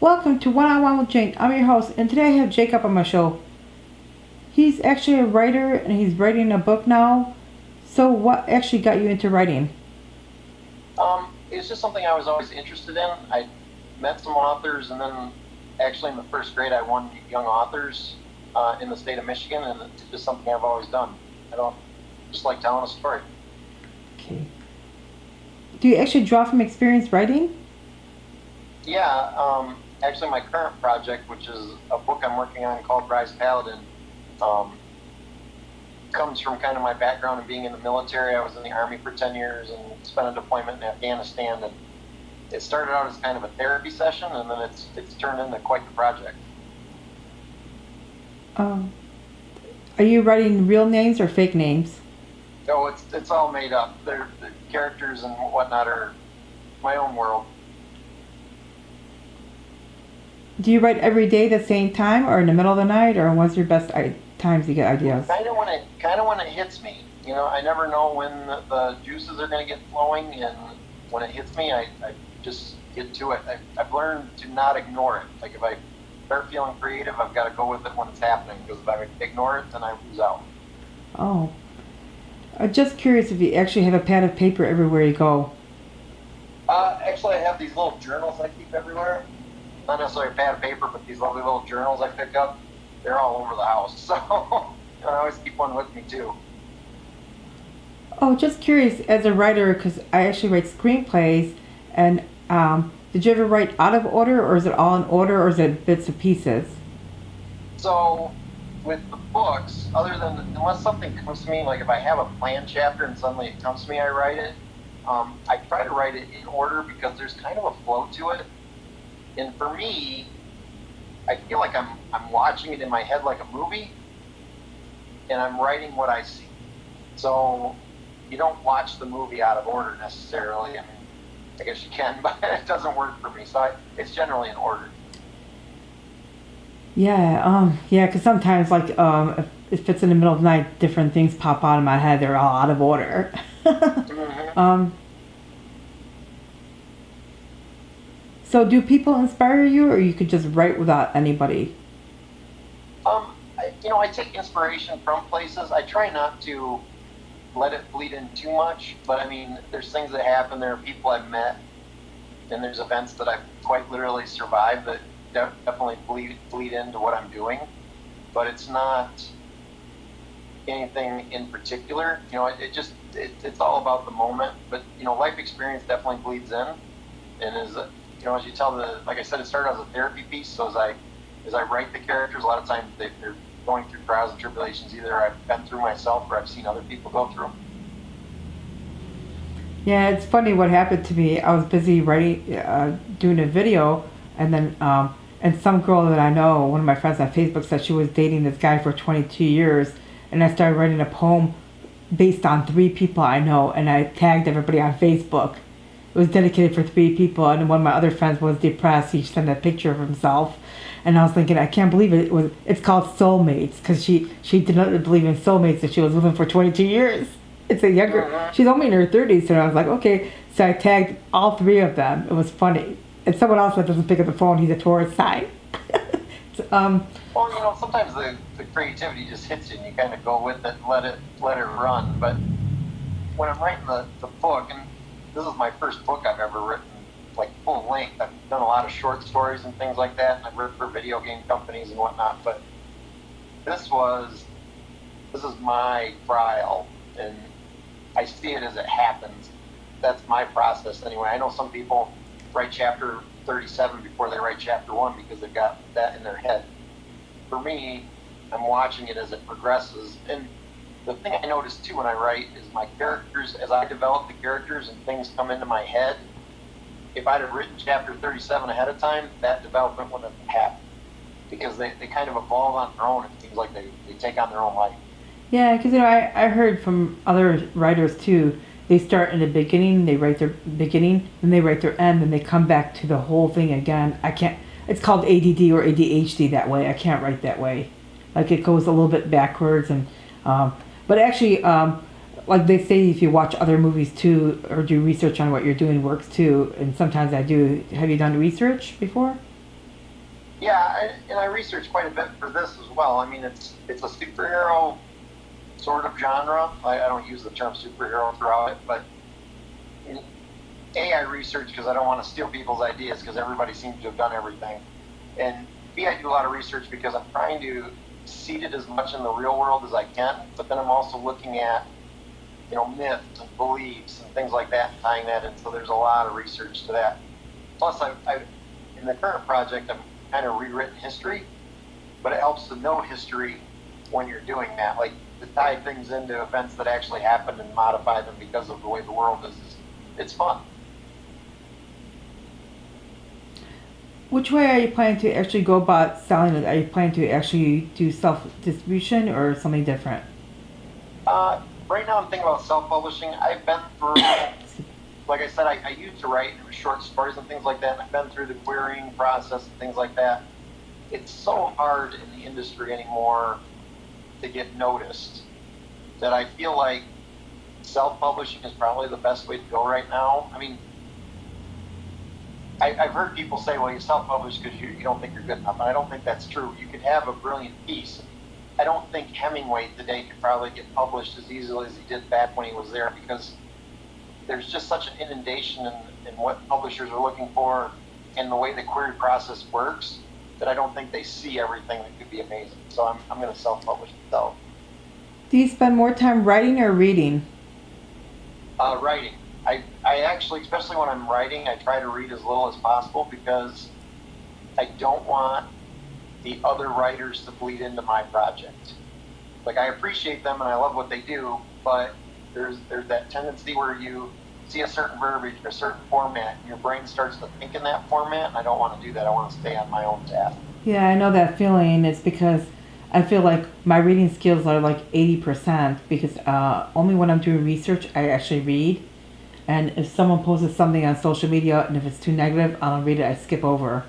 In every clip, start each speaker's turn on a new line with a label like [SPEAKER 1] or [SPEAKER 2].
[SPEAKER 1] Welcome to One on One with Jane. I'm your host, and today I have Jacob on my show. He's actually a writer, and he's writing a book now. So, what actually got you into writing?
[SPEAKER 2] It's just something I was always interested in. I met some authors, and then actually in the first grade, I won Young Authors in the state of Michigan, and it's just something I've always done. I don't just like telling a story.
[SPEAKER 1] Okay. Do you actually draw from experience writing?
[SPEAKER 2] Yeah, actually, my current project, which is a book I'm working on called Rise Paladin, um, comes from kind of my background of being in the military. I was in the Army for 10 years and spent a deployment in Afghanistan. And it started out as kind of a therapy session, and then it's turned into quite the project.
[SPEAKER 1] Um, are you writing real names or fake names?
[SPEAKER 2] So it's all made up. The characters and whatnot are my own world.
[SPEAKER 1] Do you write every day at the same time, or in the middle of the night, or when's your best times you get ideas?
[SPEAKER 2] Kind of when it hits me. You know, I never know when the juices are going to get flowing, and when it hits me, I just get to it. I've learned to not ignore it. Like if I start feeling creative, I've got to go with it when it's happening, because if I ignore it, then I lose out.
[SPEAKER 1] Oh, I'm just curious if you actually have a pad of paper everywhere you go.
[SPEAKER 2] Actually, I have these little journals I keep everywhere. Not necessarily a pad of paper, but these lovely little journals I pick up. They're all over the house, so I always keep one with me too.
[SPEAKER 1] Oh, just curious as a writer, because I actually write screenplays, and did you ever write out of order, or is it all in order, or is it bits and pieces?
[SPEAKER 2] So with the books, other than unless something comes to me, like if I have a planned chapter and suddenly it comes to me, I write it. I try to write it in order because there's kind of a flow to it. And for me, I feel like I'm watching it in my head like a movie, and I'm writing what I see. So you don't watch the movie out of order necessarily. I mean, I guess you can, but it doesn't work for me. So it's generally in order.
[SPEAKER 1] Yeah, because sometimes, like, if it's in the middle of the night, different things pop out of my head. They're all out of order.
[SPEAKER 2] Mm-hmm.
[SPEAKER 1] um, so, do people inspire you, or you could just write without anybody?
[SPEAKER 2] I take inspiration from places. I try not to let it bleed in too much, but I mean, there's things that happen. There are people I've met, and there's events that I've quite literally survived that definitely bleed into what I'm doing. But it's not anything in particular. It's all about the moment. But life experience definitely bleeds in, and as you tell like I said, it started as a therapy piece. So as I write the characters, a lot of times they're going through trials and tribulations either I've been through myself or I've seen other people go through.
[SPEAKER 1] Yeah, it's funny what happened to me. I was busy writing, doing a video, and then and some girl that I know, one of my friends on Facebook, said she was dating this guy for 22 years, and I started writing a poem based on 3 people I know, and I tagged everybody on Facebook. It was dedicated for 3 people, and one of my other friends was depressed. He sent a picture of himself, and I was thinking, I can't believe it. It's called Soulmates, because she did not believe in soulmates that she was living for 22 years. It's a younger.
[SPEAKER 2] Mm-hmm.
[SPEAKER 1] She's only in her 30s, so I was like, okay. So I tagged all 3 of them. It was funny. And someone else that doesn't pick up the phone, he's a Taurus sign. So,
[SPEAKER 2] Well, sometimes the creativity just hits you and you kind of go with it and let it run. But when I'm writing the book, and this is my first book I've ever written, like full length. I've done a lot of short stories and things like that, and I've written for video game companies and whatnot. But this is my trial, and I see it as it happens. That's my process anyway. I know some people write chapter 37 before they write chapter 1 because they've got that in their head. For me, I'm watching it as it progresses. And the thing I notice too when I write is my characters, as I develop the characters and things come into my head, if I'd have written chapter 37 ahead of time, that development wouldn't have happened. Because they kind of evolve on their own. It seems like they take on their own life.
[SPEAKER 1] yeah, because I heard from other writers too. They start in the beginning, they write their beginning, then they write their end, and they come back to the whole thing again. I can't. It's called ADD or ADHD that way. I can't write that way. Like it goes a little bit backwards, and but actually, like they say, if you watch other movies too or do research on what you're doing, works too. And sometimes I do. Have you done research before?
[SPEAKER 2] Yeah, and I researched quite a bit for this as well. I mean, it's a superhero sort of genre. I don't use the term superhero throughout it, but A, I research because I don't want to steal people's ideas because everybody seems to have done everything. And B, I do a lot of research because I'm trying to seed it as much in the real world as I can, but then I'm also looking at, myths and beliefs and things like that and tying that in. So there's a lot of research to that. Plus, in the current project, I'm kind of rewritten history, but it helps to know history when you're doing that. Like, to tie things into events that actually happened and modify them because of the way the world is it's fun.
[SPEAKER 1] Which way are you planning to actually go about selling it? Are you planning to actually do self-distribution or something different?
[SPEAKER 2] Right now, I'm thinking about self-publishing. I've been through, like I said, I used to write short stories and things like that, and I've been through the querying process and things like that. It's so hard in the industry anymore to get noticed that I feel like self-publishing is probably the best way to go right now. I mean, I've heard people say, well, you self-publish because you don't think you're good enough, and I don't think that's true. You could have a brilliant piece. I don't think Hemingway today could probably get published as easily as he did back when he was there because there's just such an inundation in what publishers are looking for and the way the query process works that I don't think they see everything that could be amazing. So I'm going to self-publish myself.
[SPEAKER 1] Do you spend more time writing or reading?
[SPEAKER 2] Writing. I actually, especially when I'm writing, I try to read as little as possible because I don't want the other writers to bleed into my project. Like, I appreciate them and I love what they do, but there's that tendency where you see a certain verbiage or a certain format and your brain starts to think in that format, and I don't want to do that. I want to stay on my own path.
[SPEAKER 1] Yeah, I know that feeling. It's because I feel like my reading skills are like 80% because only when I'm doing research I actually read. And if someone posts something on social media and if it's too negative, I don't read it, I skip over.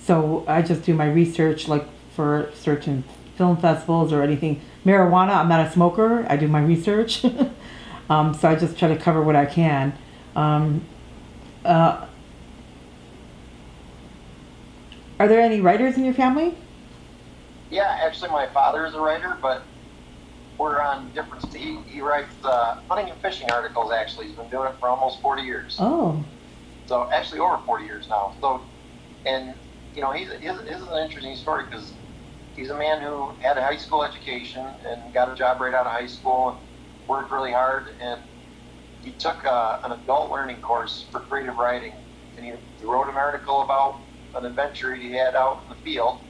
[SPEAKER 1] So I just do my research like for certain film festivals or anything. Marijuana, I'm not a smoker, I do my research. So I just try to cover what I can. Uh, are there any writers in your family?
[SPEAKER 2] Yeah, actually, my father is a writer, but we're on different. He writes hunting and fishing articles. Actually, he's been doing it for almost 40 years.
[SPEAKER 1] Oh.
[SPEAKER 2] So actually, over 40 years now. So, and his is an interesting story because he's a man who had a high school education and got a job right out of high school and worked really hard. And he took an adult learning course for creative writing, and he wrote an article about an adventure he had out in the field.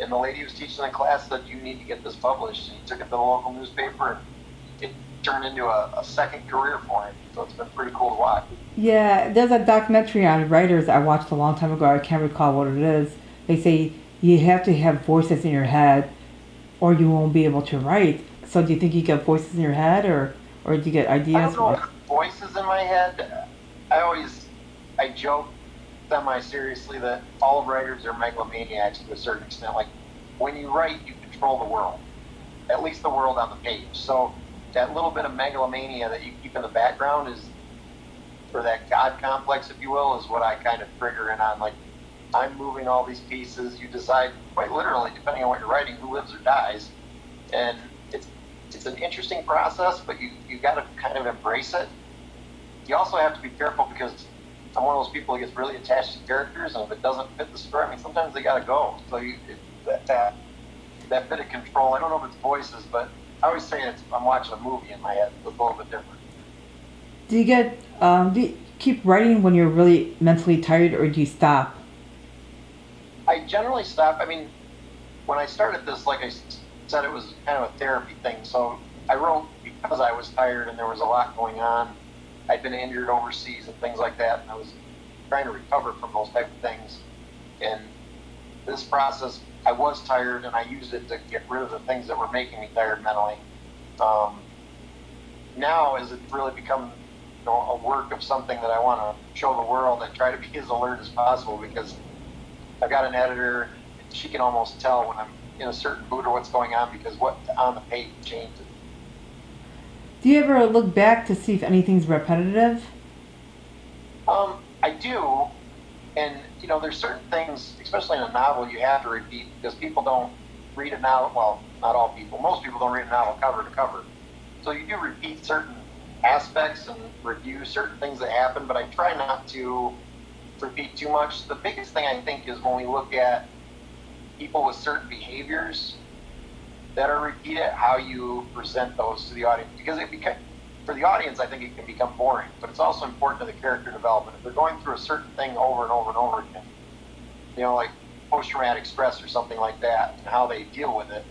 [SPEAKER 2] And the lady who was teaching the class said, you need to get this published. And he took it to the local newspaper, and it turned into a second career for him. So it's been pretty cool to watch.
[SPEAKER 1] Yeah, there's a documentary on writers I watched a long time ago. I can't recall what it is. They say you have to have voices in your head or you won't be able to write. So do you think you get voices in your head or do you get ideas?
[SPEAKER 2] I don't know if voices in my head. I joke semi-seriously that all writers are megalomaniacs to a certain extent. Like, when you write, you control the world, at least the world on the page. So that little bit of megalomania that you keep in the background or that God complex, if you will, is what I kind of trigger in on. Like, I'm moving all these pieces. You decide, quite literally, depending on what you're writing, who lives or dies. And it's an interesting process, but you got to kind of embrace it. You also have to be careful because I'm one of those people who gets really attached to characters, and if it doesn't fit the story, I mean, sometimes they got to go. So that bit of control, I don't know if it's voices, but I always say I'm watching a movie in my head. It's a little bit different.
[SPEAKER 1] Do you keep writing when you're really mentally tired, or do you stop?
[SPEAKER 2] I generally stop. I mean, when I started this, like I said, it was kind of a therapy thing. So I wrote because I was tired and there was a lot going on. I'd been injured overseas and things like that, and I was trying to recover from those type of things. And this process, I was tired, and I used it to get rid of the things that were making me tired mentally. Now, as it's really become a work of something that I want to show the world, I try to be as alert as possible because I've got an editor, and she can almost tell when I'm in a certain mood or what's going on because what's on the page changes.
[SPEAKER 1] Do you ever look back to see if anything's repetitive?
[SPEAKER 2] I do, and there's certain things, especially in a novel, you have to repeat because people don't read a novel. Well, not all people. Most people don't read a novel cover to cover. So you do repeat certain aspects and review certain things that happen, but I try not to repeat too much. The biggest thing I think is when we look at people with certain behaviors that are repeated, how you present those to the audience. Because for the audience, I think it can become boring, but it's also important to the character development. If they're going through a certain thing over and over and over again, like post-traumatic stress or something like that, and how they deal with it,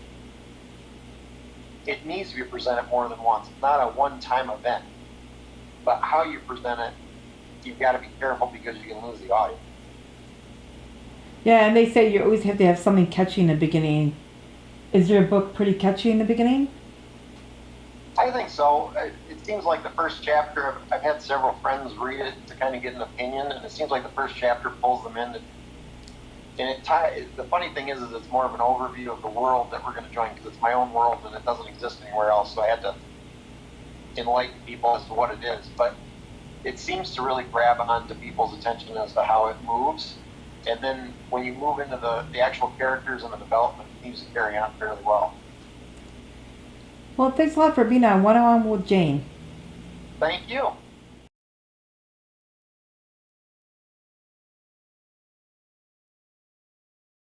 [SPEAKER 2] it needs to be presented more than once. It's not a one-time event, but how you present it, you've got to be careful because you can lose the audience.
[SPEAKER 1] Yeah, and they say you always have to have something catchy in the beginning. Is your book pretty catchy in the beginning?
[SPEAKER 2] I think so. It seems like the first chapter, I've had several friends read it to kind of get an opinion, and it seems like the first chapter pulls them in. The funny thing is it's more of an overview of the world that we're going to join, because it's my own world and it doesn't exist anywhere else, so I had to enlighten people as to what it is. But it seems to really grab onto people's attention as to how it moves. And then when you move into the actual characters and the development, it seems to carry on fairly well.
[SPEAKER 1] Well, thanks a lot for being on One-on-One with Jane.
[SPEAKER 2] Thank you.